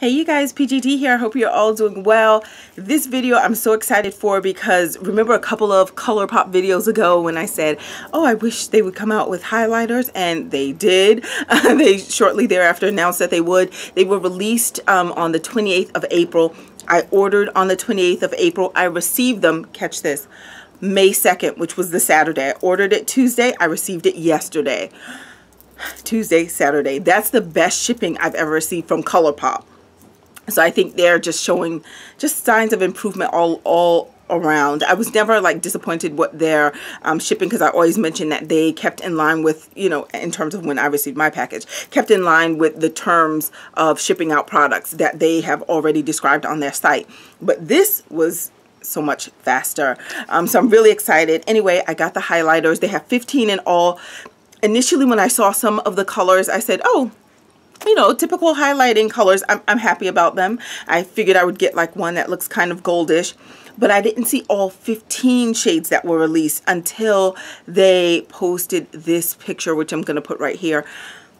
Hey you guys, PGT here. I hope you're all doing well. This video I'm so excited for because remember a couple of ColourPop videos ago when I said, oh, I wish they would come out with highlighters, and they did. They shortly thereafter announced that they would. They were released on the 28th of April. I ordered on the 28th of April. I received them, catch this, May 2nd, which was the Saturday. I ordered it Tuesday. I received it yesterday. Tuesday, Saturday. That's the best shipping I've ever received from ColourPop. So I think they're just showing just signs of improvement all around. I was never like disappointed with their shipping, because I always mentioned that they kept in line with, you know, in terms of when I received my package, kept in line with the terms of shipping out products that they have already described on their site. But this was so much faster. So I'm really excited. Anyway, I got the highlighters. They have 15 in all. Initially, when I saw some of the colors, I said, oh, you know, typical highlighting colors. I'm happy about them. I figured I would get like one that looks kind of goldish, but I didn't see all 15 shades that were released until they posted this picture, which I'm going to put right here.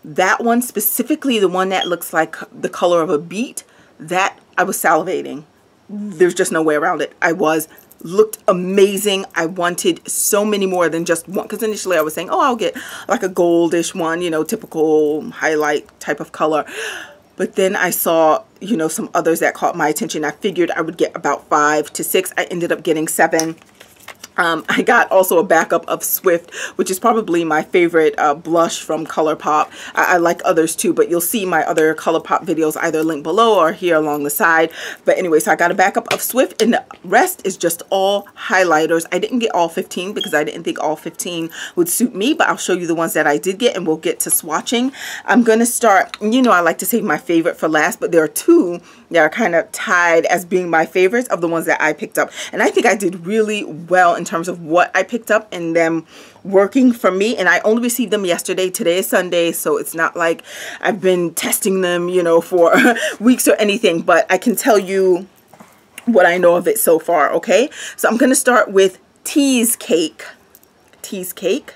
That one specifically, the one that looks like the color of a beet, that I was salivating. There's just no way around it. Looked amazing. I wanted so many more than just one, because initially I was saying, oh, I'll get like a goldish one, you know, typical highlight type of color. But then I saw, you know, some others that caught my attention. I figured I would get about 5 to 6. I ended up getting 7. I got also a backup of Swift, which is probably my favorite blush from ColourPop. I like others too, but you'll see my other ColourPop videos either linked below or here along the side. But anyway, so I got a backup of Swift, and the rest is just all highlighters. I didn't get all 15 because I didn't think all 15 would suit me, but I'll show you the ones that I did get, and we'll get to swatching. I'm going to start, you know, I like to save my favorite for last, but there are 2 that are kind of tied as being my favorites of the ones that I picked up. And I think I did really well in terms of what I picked up and them working for me. And I only received them yesterday. Today is Sunday, so it's not like I've been testing them, you know, for weeks or anything, but I can tell you what I know of it so far. Okay, so I'm going to start with Tease Cake. Tease Cake.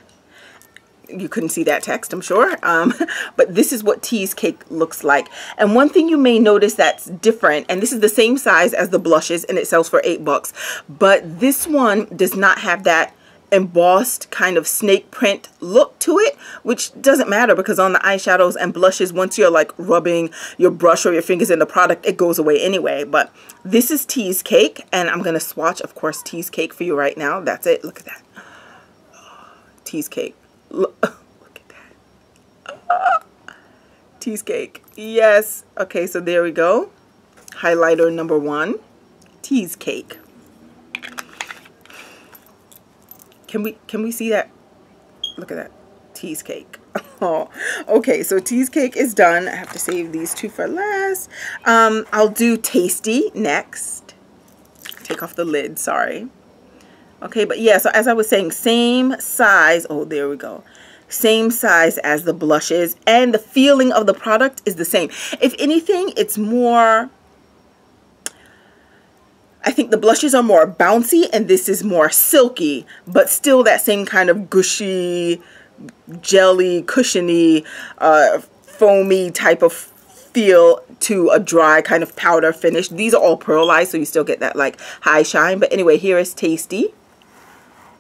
You couldn't see that text, I'm sure, but this is what Tease Cake looks like. And one thing you may notice that's different, and this is the same size as the blushes, and it sells for $8, but this one does not have that embossed kind of snake print look to it, which doesn't matter, because on the eyeshadows and blushes, once you're like rubbing your brush or your fingers in the product, it goes away anyway. But this is Tease Cake, and I'm going to swatch, of course, Tease Cake for you right now. That's it. Look at that. Tease Cake. Look at that. Tease Cake. Yes. Okay, so there we go. Highlighter number 1. Tease Cake. Can we see that? Look at that. Tease Cake. Oh, okay, so Tease Cake is done. I have to save these 2 for last. I'll do Tasty next. Take off the lid, sorry. Okay, but yeah, so as I was saying, same size. Oh, there we go. Same size as the blushes, and the feeling of the product is the same. If anything, it's more, I think the blushes are more bouncy and this is more silky, but still that same kind of gushy, jelly, cushiony, foamy type of feel to a dry kind of powder finish. These are all pearlized, so you still get that like high shine. But anyway, here is Tasty.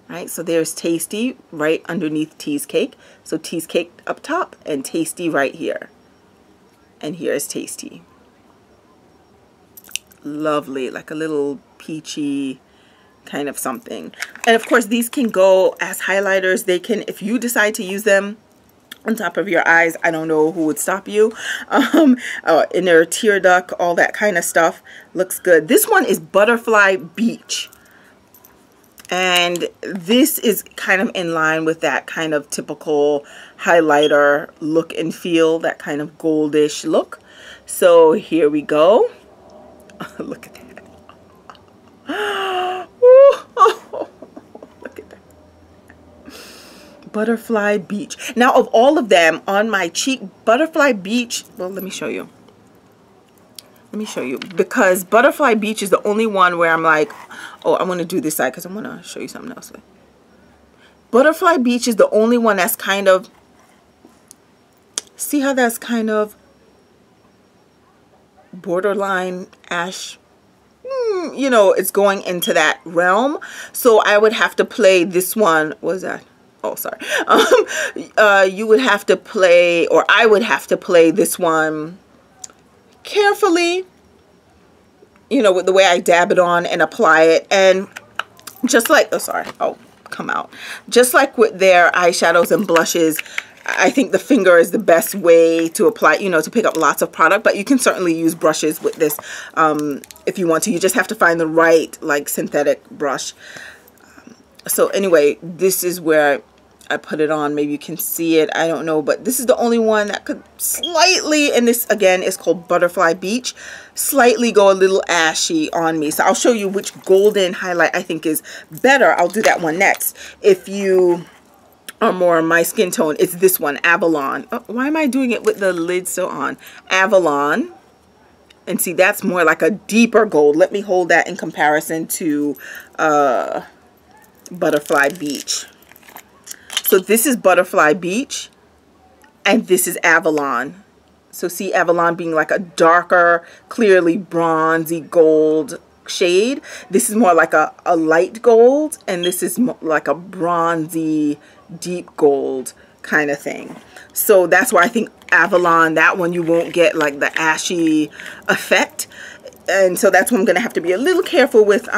Right, so there's Tasty right underneath Tease Cake. So Tease Cake up top and Tasty right here. And here is Tasty. Lovely, like a little peachy kind of something. And of course, these can go as highlighters. They can, if you decide to use them on top of your eyes, I don't know who would stop you. In their tear duct, all that kind of stuff. Looks good. This one is Butterfly Beach. And this is kind of in line with that kind of typical highlighter look and feel, that kind of goldish look. So here we go. Look at that. Look at that. Butterfly Beach. Now, of all of them on my cheek, Butterfly Beach, well, let me show you. Let me show you, because Butterfly Beach is the only one where I'm like, oh, I want to do this side because I want to show you something else. Butterfly Beach is the only one that's kind of, see how that's kind of borderline ash. You know, it's going into that realm. So I would have to play this one. What was that? Oh, sorry. You would have to play, or I would have to play this one carefully, you know, with the way I dab it on and apply it. And just like, oh, sorry, oh, come out. Just like with their eyeshadows and blushes, I think the finger is the best way to apply, you know, to pick up lots of product, but you can certainly use brushes with this if you want to. You just have to find the right, like, synthetic brush. So anyway, this is where I put it on. Maybe you can see it, I don't know, but this is the only one that could slightly, and this again is called Butterfly Beach, slightly go a little ashy on me. So I'll show you which golden highlight I think is better. I'll do that one next. If you are more my skin tone, it's this one, Avalon. Oh, why am I doing it with the lid still on? Avalon. And see, that's more like a deeper gold. Let me hold that in comparison to Butterfly Beach. So this is Butterfly Beach, and this is Avalon. So see Avalon being like a darker, clearly bronzy gold shade. This is more like a light gold, and this is like a bronzy, deep gold kind of thing. So that's why I think Avalon, that one you won't get like the ashy effect. And so that's why I'm going to have to be a little careful with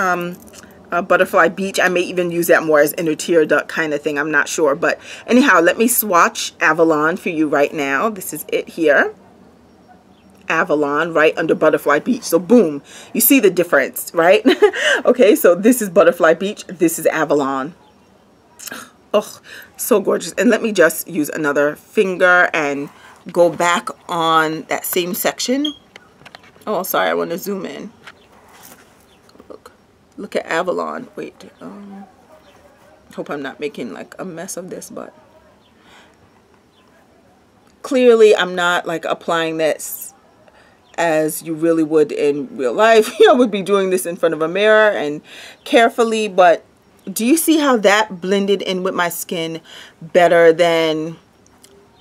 Butterfly Beach. I may even use that more as inner tear duct kind of thing. I'm not sure. But anyhow, let me swatch Avalon for you right now. This is it here. Avalon right under Butterfly Beach. So boom, you see the difference, right? Okay, so this is Butterfly Beach. This is Avalon. Oh, so gorgeous. And let me just use another finger and go back on that same section. Oh, sorry, I want to zoom in. Look at Avalon. Wait, hope I'm not making like a mess of this, but clearly I'm not like applying this as you really would in real life. I would be doing this in front of a mirror and carefully, but do you see how that blended in with my skin better than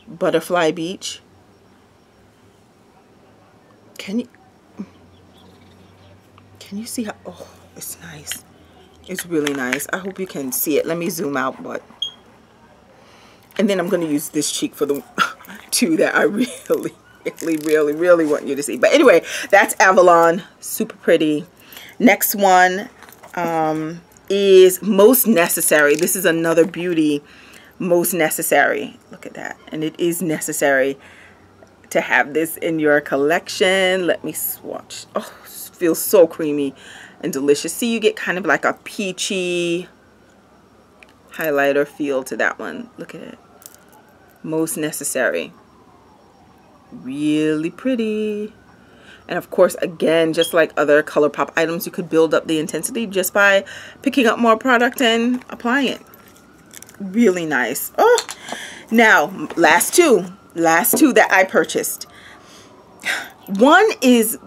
Butterfly Beach? Can you see how, oh, it's nice. It's really nice. I hope you can see it. Let me zoom out, but, and then I'm going to use this cheek for the two that I really want you to see. But anyway, that's Avalon. Super pretty. Next one is Most Necessary. This is another beauty. Most Necessary. Look at that. And it is necessary to have this in your collection. Let me swatch. Oh, it feels so creamy and delicious. See, you get kind of like a peachy highlighter feel to that one. Look at it. Most Necessary. Really pretty. And of course, again, just like other ColourPop items, you could build up the intensity just by picking up more product and applying it. Really nice. Oh, now last two that I purchased. One is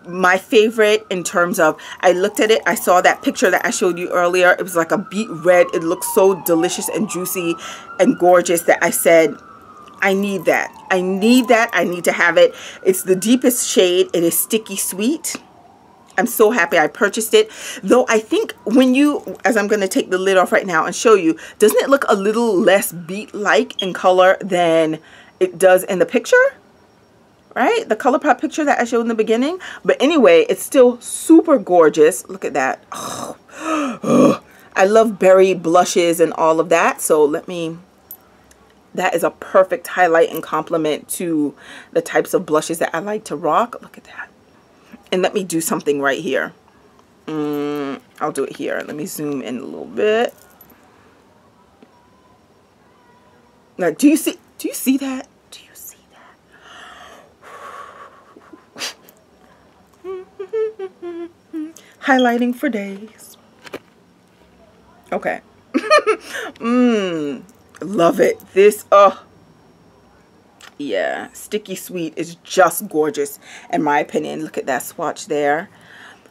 my favorite in terms of, I looked at it, I saw that picture that I showed you earlier. It was like a beet red. It looked so delicious and juicy and gorgeous that I said, I need that. I need that. I need to have it. It's the deepest shade. It is Sticky Sweet. I'm so happy I purchased it. Though I think when you, as I'm going to take the lid off right now and show you, doesn't it look a little less beet-like in color than it does in the picture? Right? The ColourPop picture that I showed in the beginning. But anyway, it's still super gorgeous. Look at that. Oh, I love berry blushes and all of that. So let me... That is a perfect highlight and complement to the types of blushes that I like to rock. Look at that. And let me do something right here. I'll do it here. Let me zoom in a little bit. Now, do you see that? Do you see that? Highlighting for days. Okay. Love it. This, oh, yeah, Sticky Sweet is just gorgeous in my opinion. Look at that swatch there.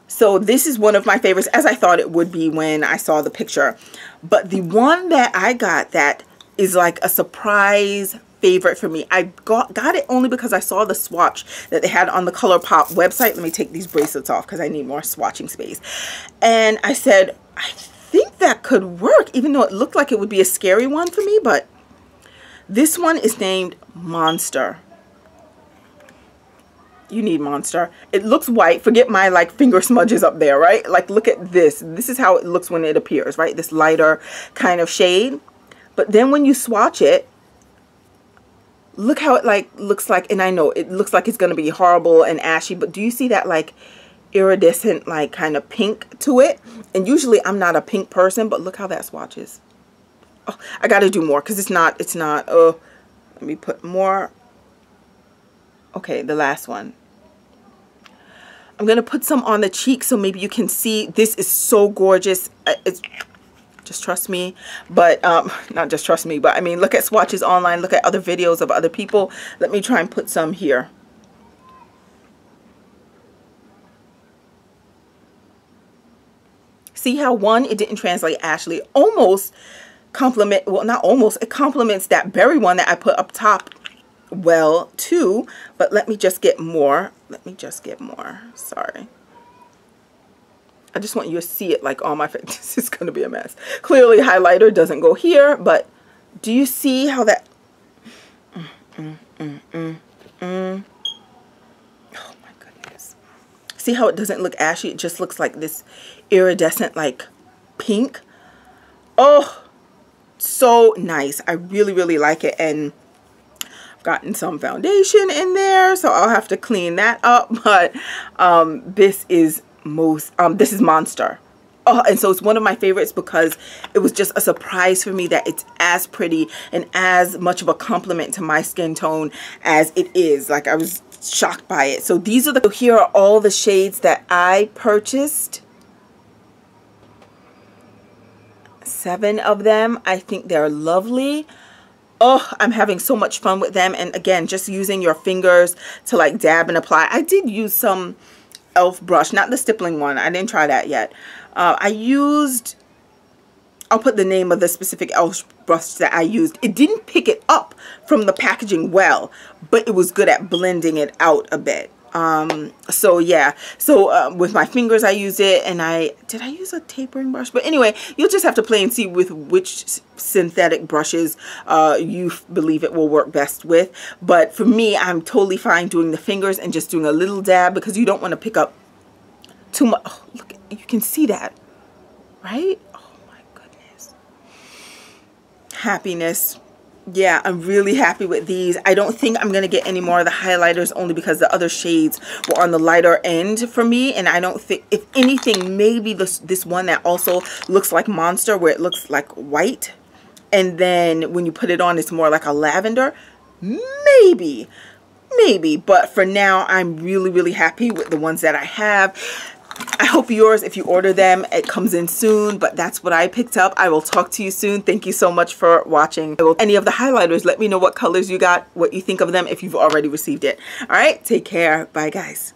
So this is one of my favorites, as I thought it would be when I saw the picture. But the one that I got that is like a surprise favorite for me. I got it only because I saw the swatch that they had on the ColourPop website. Let me take these bracelets off because I need more swatching space. And I said, I think that could work, even though it looked like it would be a scary one for me. But this one is named Monster. You need Monster. It looks white. Forget my like finger smudges up there, right? Like look at this. This is how it looks when it appears, right? This lighter kind of shade. But then when you swatch it, look how it like looks like, and I know it looks like it's going to be horrible and ashy, but do you see that like iridescent like kind of pink to it? And usually I'm not a pink person, but look how that swatches. Oh, I got to do more because it's not, let me put more. Okay, the last one. I'm going to put some on the cheek so maybe you can see. This is so gorgeous. It's just trust me. But not just trust me, but I mean, look at swatches online. Look at other videos of other people. Let me try and put some here. See how one, it didn't translate Ashley. Almost complement, well, not almost. It complements that berry one that I put up top well too, but let me just get more. Sorry, I just want you to see it like on my face. This is going to be a mess. Clearly highlighter doesn't go here, but do you see how that oh my goodness, see how it doesn't look ashy? It just looks like this iridescent like pink. Oh, so nice. I really like it. And gotten some foundation in there, so I'll have to clean that up, but this is Monster. Oh, and so it's one of my favorites because it was just a surprise for me that it's as pretty and as much of a compliment to my skin tone as it is. Like, I was shocked by it. So these are here are all the shades that I purchased. 7 of them. I think they're lovely. Oh, I'm having so much fun with them. And again, just using your fingers to like dab and apply. I did use some e.l.f. brush, not the stippling one. I didn't try that yet. I used, I'll put the name of the specific e.l.f. brush that I used. It didn't pick it up from the packaging well, but it was good at blending it out a bit. So yeah, so with my fingers I used it, and did I use a tapering brush? But anyway, you'll just have to play and see with which synthetic brushes you believe it will work best with. But for me, I'm totally fine doing the fingers and just doing a little dab because you don't want to pick up too much. Oh, look, you can see that, right? Oh my goodness. Happiness. Yeah, I'm really happy with these. I don't think I'm going to get any more of the highlighters only because the other shades were on the lighter end for me. And I don't think, if anything, maybe this one that also looks like Monster, where it looks like white. And then when you put it on, it's more like a lavender. Maybe. But for now, I'm really happy with the ones that I have. I hope yours, if you order them, it comes in soon, but that's what I picked up. I will talk to you soon. Thank you so much for watching. Any of the highlighters, let me know what colors you got, what you think of them if you've already received it. All right, take care. Bye, guys.